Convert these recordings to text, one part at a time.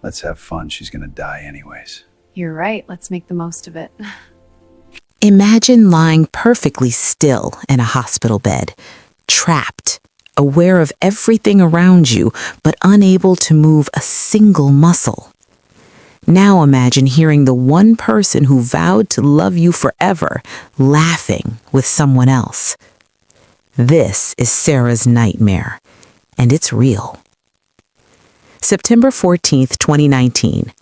Let's have fun. She's gonna die anyways. You're right. Let's make the most of it. Imagine lying perfectly still in a hospital bed, trapped, aware of everything around you, but unable to move a single muscle. Now imagine hearing the one person who vowed to love you forever laughing with someone else. This is Sarah's nightmare, and it's real. September 14th, 2019.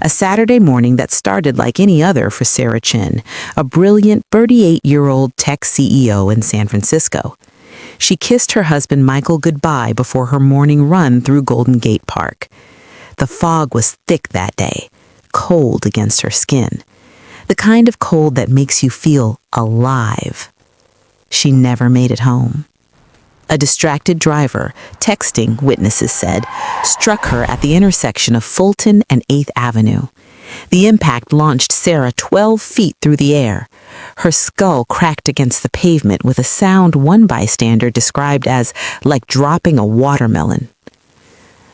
A Saturday morning that started like any other for Sarah Chen, a brilliant 38-year-old tech CEO in San Francisco. She kissed her husband Michael goodbye before her morning run through Golden Gate Park. The fog was thick that day, cold against her skin. The kind of cold that makes you feel alive. She never made it home. A distracted driver, texting, witnesses said, struck her at the intersection of Fulton and 8th Avenue. The impact launched Sarah 12 feet through the air. Her skull cracked against the pavement with a sound one bystander described as like dropping a watermelon.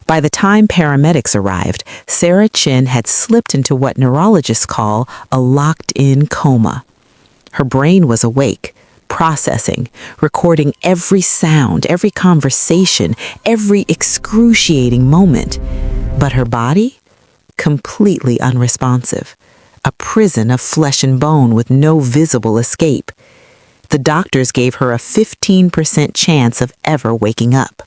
By the time paramedics arrived, Sarah Chen had slipped into what neurologists call a locked-in coma. Her brain was awake, processing, recording every sound, every conversation, every excruciating moment. But her body? Completely unresponsive. A prison of flesh and bone with no visible escape. The doctors gave her a 15% chance of ever waking up.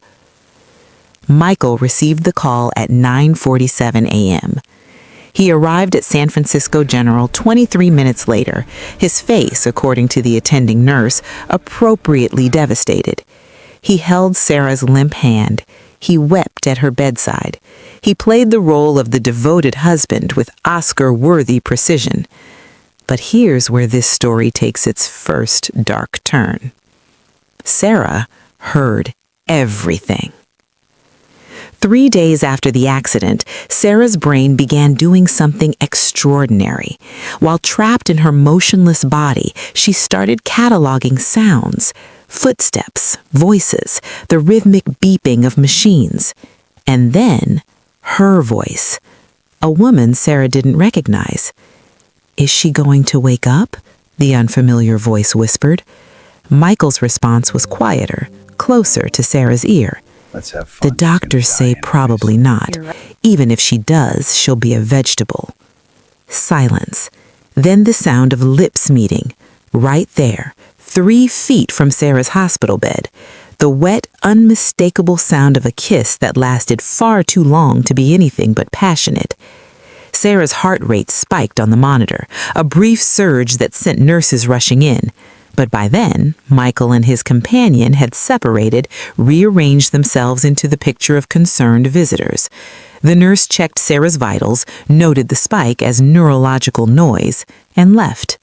Michael received the call at 9:47 a.m. He arrived at San Francisco General 23 minutes later, his face, according to the attending nurse, appropriately devastated. He held Sarah's limp hand. He wept at her bedside. He played the role of the devoted husband with Oscar-worthy precision. But here's where this story takes its first dark turn. Sarah heard everything. 3 days after the accident, Sarah's brain began doing something extraordinary. While trapped in her motionless body, she started cataloging sounds, footsteps, voices, the rhythmic beeping of machines. And then, her voice, a woman Sarah didn't recognize. "Is she going to wake up?" the unfamiliar voice whispered. Michael's response was quieter, closer to Sarah's ear. Let's have fun. The doctors say probably not. Even if she does, she'll be a vegetable. Silence. Then the sound of lips meeting. Right there, 3 feet from Sarah's hospital bed. The wet, unmistakable sound of a kiss that lasted far too long to be anything but passionate. Sarah's heart rate spiked on the monitor, a brief surge that sent nurses rushing in. But by then, Michael and his companion had separated, rearranged themselves into the picture of concerned visitors. The nurse checked Sarah's vitals, noted the spike as neurological noise, and left.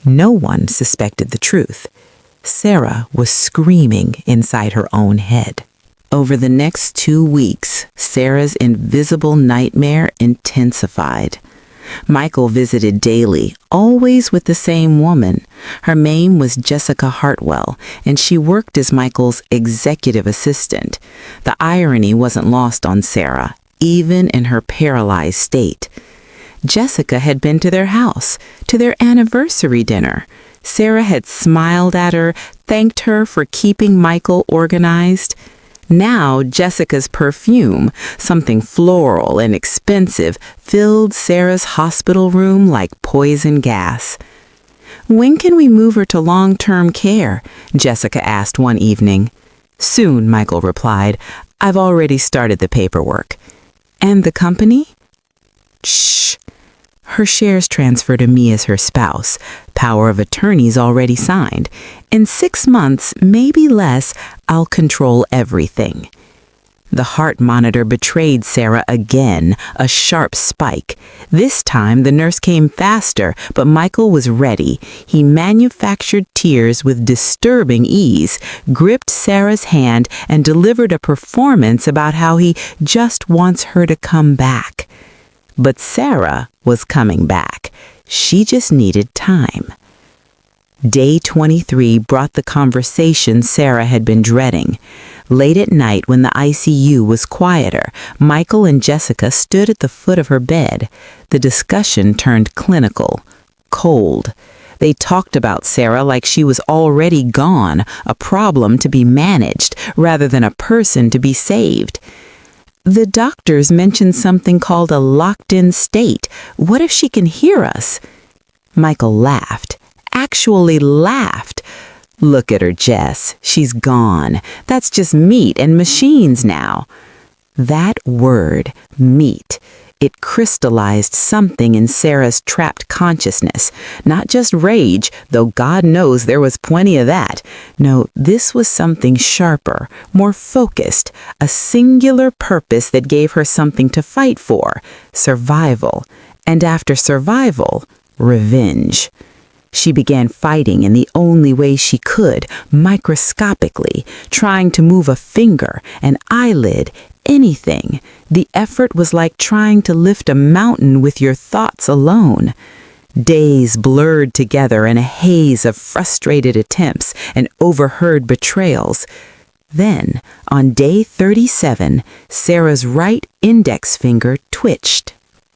No one suspected the truth. Sarah was screaming inside her own head. Over the next 2 weeks, Sarah's invisible nightmare intensified. Michael visited daily, always with the same woman. Her name was Jessica Hartwell, and she worked as Michael's executive assistant. The irony wasn't lost on Sarah, even in her paralyzed state. Jessica had been to their house, to their anniversary dinner. Sarah had smiled at her, thanked her for keeping Michael organized. Now Jessica's perfume, something floral and expensive, filled Sarah's hospital room like poison gas. "When can we move her to long-term care?" Jessica asked one evening. "Soon," Michael replied. "I've already started the paperwork." "And the company?" "Shh. Her shares transfer to me as her spouse. Power of attorney's already signed. In 6 months, maybe less, I'll control everything." The heart monitor betrayed Sarah again, a sharp spike. This time, the nurse came faster, but Michael was ready. He manufactured tears with disturbing ease, gripped Sarah's hand, and delivered a performance about how he just wants her to come back. But Sarah was coming back. She just needed time. Day 23 brought the conversation Sarah had been dreading. Late at night, when the ICU was quieter, Michael and Jessica stood at the foot of her bed. The discussion turned clinical, cold. They talked about Sarah like she was already gone, a problem to be managed, rather than a person to be saved. The doctors mentioned something called a locked-in state. What if she can hear us? Michael laughed. Actually laughed. Look at her, Jess. She's gone. That's just meat and machines now. That word, meat, it crystallized something in Sarah's trapped consciousness. Not just rage, though God knows there was plenty of that. No, this was something sharper, more focused, a singular purpose that gave her something to fight for, survival. And after survival, revenge. She began fighting in the only way she could, microscopically, trying to move a finger, an eyelid, anything. The effort was like trying to lift a mountain with your thoughts alone. Days blurred together in a haze of frustrated attempts and overheard betrayals. Then, on day 37, Sarah's right index finger twitched.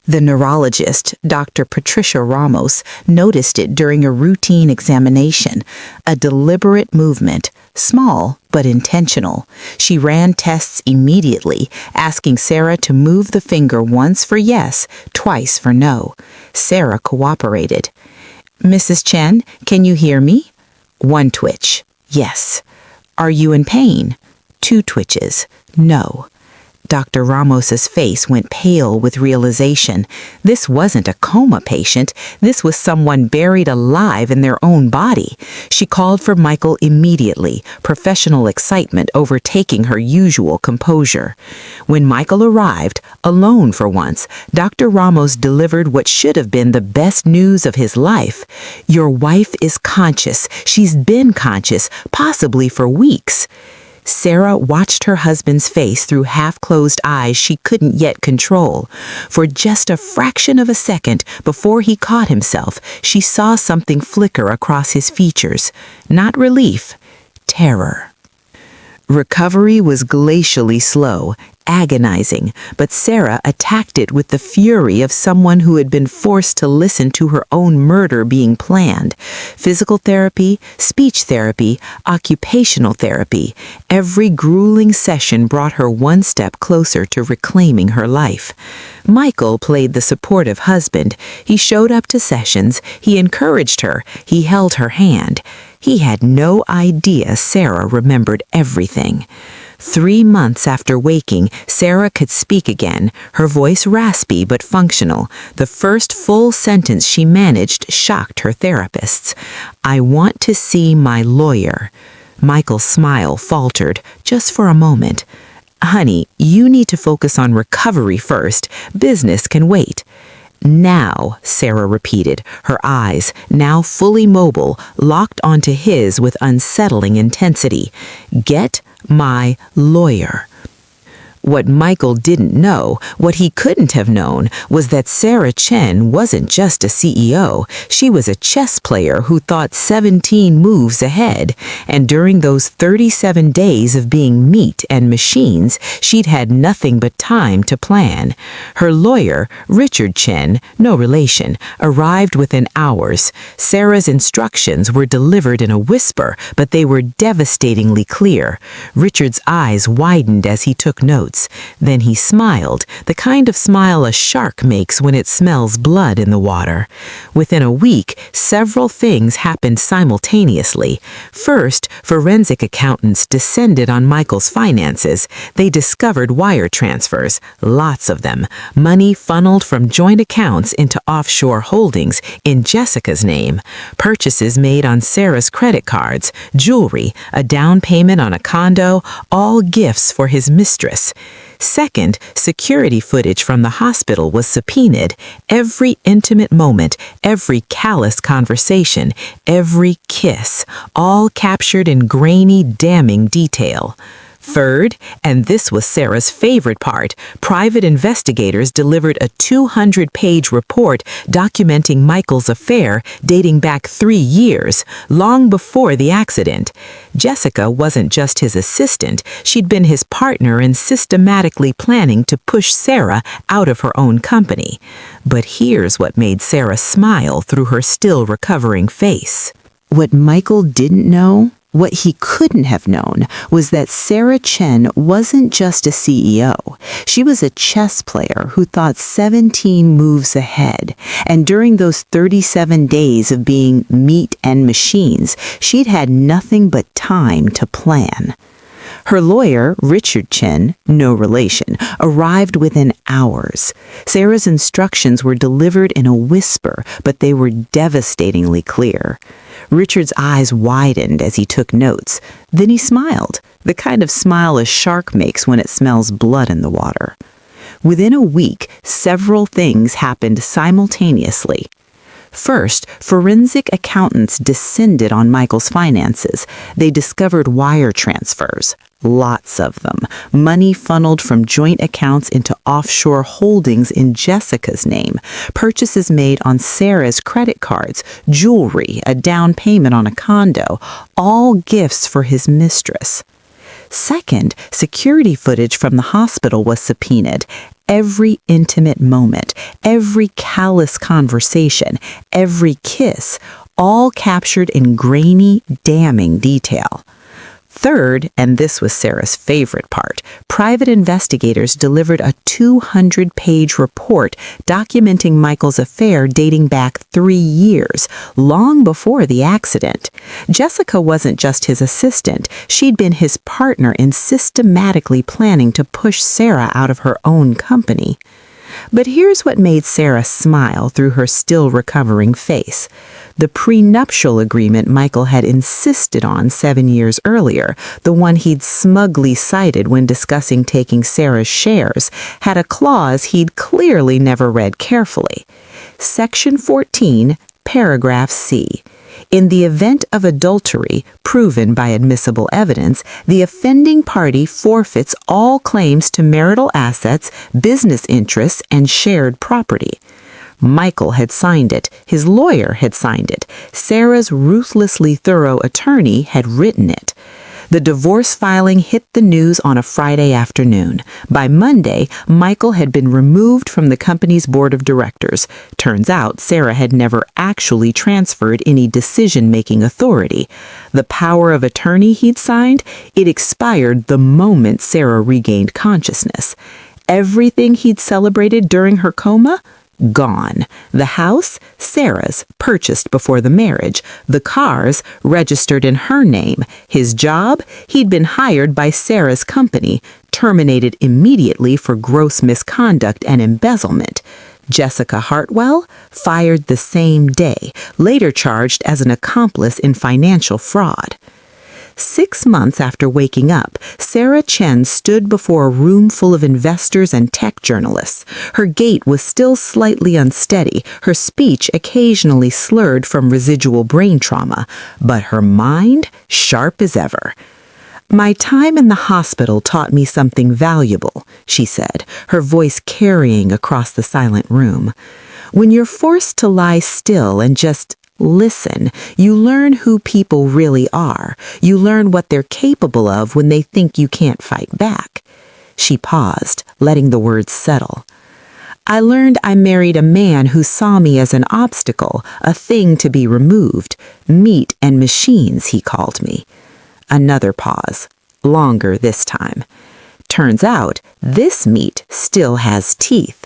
The neurologist, Dr. Patricia Ramos, noticed it during a routine examination, a deliberate movement, small but intentional. She ran tests immediately, asking Sarah to move the finger once for yes, twice for no. Sarah cooperated. Mrs. Chen, can you hear me? 1 twitch. Yes. Are you in pain? 2 twitches. No. Dr. Ramos's face went pale with realization. This wasn't a coma patient. This was someone buried alive in their own body. She called for Michael immediately, professional excitement overtaking her usual composure. When Michael arrived, alone for once, Dr. Ramos delivered what should have been the best news of his life. Your wife is conscious. She's been conscious, possibly for weeks. Sarah watched her husband's face through half-closed eyes she couldn't yet control. For just a fraction of a second before he caught himself, she saw something flicker across his features. Not relief, terror. Recovery was glacially slow, agonizing, but Sarah attacked it with the fury of someone who had been forced to listen to her own murder being planned. Physical therapy, speech therapy, occupational therapy. Every grueling session brought her one step closer to reclaiming her life. Michael played the supportive husband. He showed up to sessions. He encouraged her. He held her hand. He had no idea Sarah remembered everything. 3 months after waking, Sarah could speak again, her voice raspy but functional. The first full sentence she managed shocked her therapists. I want to see my lawyer. Michael's smile faltered, just for a moment. Honey, you need to focus on recovery first. Business can wait. Now, Sarah repeated, her eyes, now fully mobile, locked onto his with unsettling intensity. Get my lawyer. What Michael didn't know, what he couldn't have known, was that Sarah Chen wasn't just a CEO. She was a chess player who thought 17 moves ahead. And during those 37 days of being meat and machines, she'd had nothing but time to plan. Her lawyer, Richard Chen, no relation, arrived within hours. Sarah's instructions were delivered in a whisper, but they were devastatingly clear. Richard's eyes widened as he took notes. Then he smiled, the kind of smile a shark makes when it smells blood in the water. Within a week, several things happened simultaneously. First, forensic accountants descended on Michael's finances. They discovered wire transfers, lots of them, money funneled from joint accounts into offshore holdings in Jessica's name, purchases made on Sarah's credit cards, jewelry, a down payment on a condo, all gifts for his mistress. Second, security footage from the hospital was subpoenaed. Every intimate moment, every callous conversation, every kiss, all captured in grainy, damning detail. Third, and this was Sarah's favorite part, private investigators delivered a 200-page report documenting Michael's affair dating back 3 years, long before the accident. Jessica wasn't just his assistant, she'd been his partner in systematically planning to push Sarah out of her own company. But here's what made Sarah smile through her still recovering face. What Michael didn't know, what he couldn't have known, was that Sarah Chen wasn't just a CEO. She was a chess player who thought 17 moves ahead. And during those 37 days of being meat and machines, she'd had nothing but time to plan. Her lawyer, Richard Chen, no relation, arrived within hours. Sarah's instructions were delivered in a whisper, but they were devastatingly clear. Richard's eyes widened as he took notes. Then he smiled, the kind of smile a shark makes when it smells blood in the water. Within a week, several things happened simultaneously. First, forensic accountants descended on Michael's finances. They discovered wire transfers, lots of them, money funneled from joint accounts into offshore holdings in Jessica's name, purchases made on Sarah's credit cards, jewelry, a down payment on a condo, all gifts for his mistress. Second, security footage from the hospital was subpoenaed. Every intimate moment, every callous conversation, every kiss, all captured in grainy, damning detail. Third, and this was Sarah's favorite part, private investigators delivered a 200-page report documenting Michael's affair dating back 3 years, long before the accident. Jessica wasn't just his assistant, she'd been his partner in systematically planning to push Sarah out of her own company. But here's what made Sarah smile through her still recovering face. The prenuptial agreement Michael had insisted on 7 years earlier, the one he'd smugly cited when discussing taking Sarah's shares, had a clause he'd clearly never read carefully. Section 14, paragraph C. In the event of adultery, proven by admissible evidence, the offending party forfeits all claims to marital assets, business interests, and shared property. Michael had signed it. His lawyer had signed it. Sarah's ruthlessly thorough attorney had written it. The divorce filing hit the news on a Friday afternoon. By Monday, Michael had been removed from the company's board of directors. Turns out Sarah had never actually transferred any decision-making authority. The power of attorney he'd signed, it expired the moment Sarah regained consciousness. Everything he'd celebrated during her coma? Gone. The house, Sarah's, purchased before the marriage. The cars, registered in her name. His job, he'd been hired by Sarah's company, terminated immediately for gross misconduct and embezzlement. Jessica Hartwell, fired the same day, later charged as an accomplice in financial fraud. 6 months after waking up, Sarah Chen stood before a room full of investors and tech journalists. Her gait was still slightly unsteady, her speech occasionally slurred from residual brain trauma, but her mind sharp as ever. "My time in the hospital taught me something valuable," she said, her voice carrying across the silent room. "When you're forced to lie still and just listen, you learn who people really are. You learn what they're capable of when they think you can't fight back." She paused, letting the words settle. "I learned I married a man who saw me as an obstacle, a thing to be removed. Meat and machines, he called me." Another pause, longer this time. Turns out, this meat still has teeth.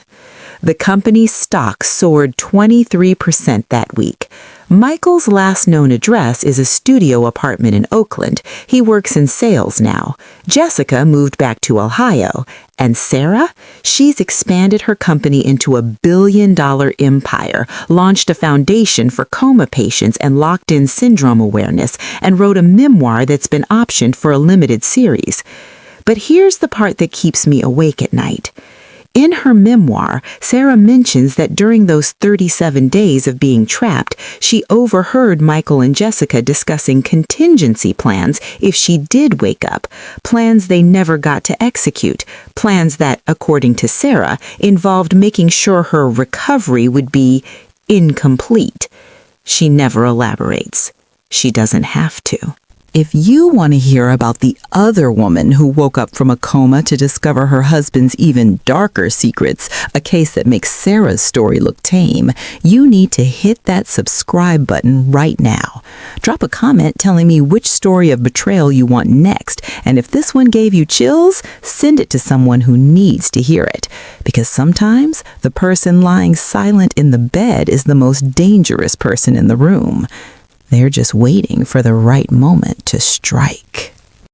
The company's stock soared 23% that week. Michael's last known address is a studio apartment in Oakland. He works in sales now. Jessica moved back to Ohio. And Sarah? She's expanded her company into a billion-dollar empire, launched a foundation for coma patients and locked-in syndrome awareness, and wrote a memoir that's been optioned for a limited series. But here's the part that keeps me awake at night. In her memoir, Sarah mentions that during those 37 days of being trapped, she overheard Michael and Jessica discussing contingency plans if she did wake up, plans they never got to execute, plans that, according to Sarah, involved making sure her recovery would be incomplete. She never elaborates. She doesn't have to. If you want to hear about the other woman who woke up from a coma to discover her husband's even darker secrets, a case that makes Sarah's story look tame, you need to hit that subscribe button right now. Drop a comment telling me which story of betrayal you want next, and if this one gave you chills, send it to someone who needs to hear it. Because sometimes the person lying silent in the bed is the most dangerous person in the room. They're just waiting for the right moment to strike.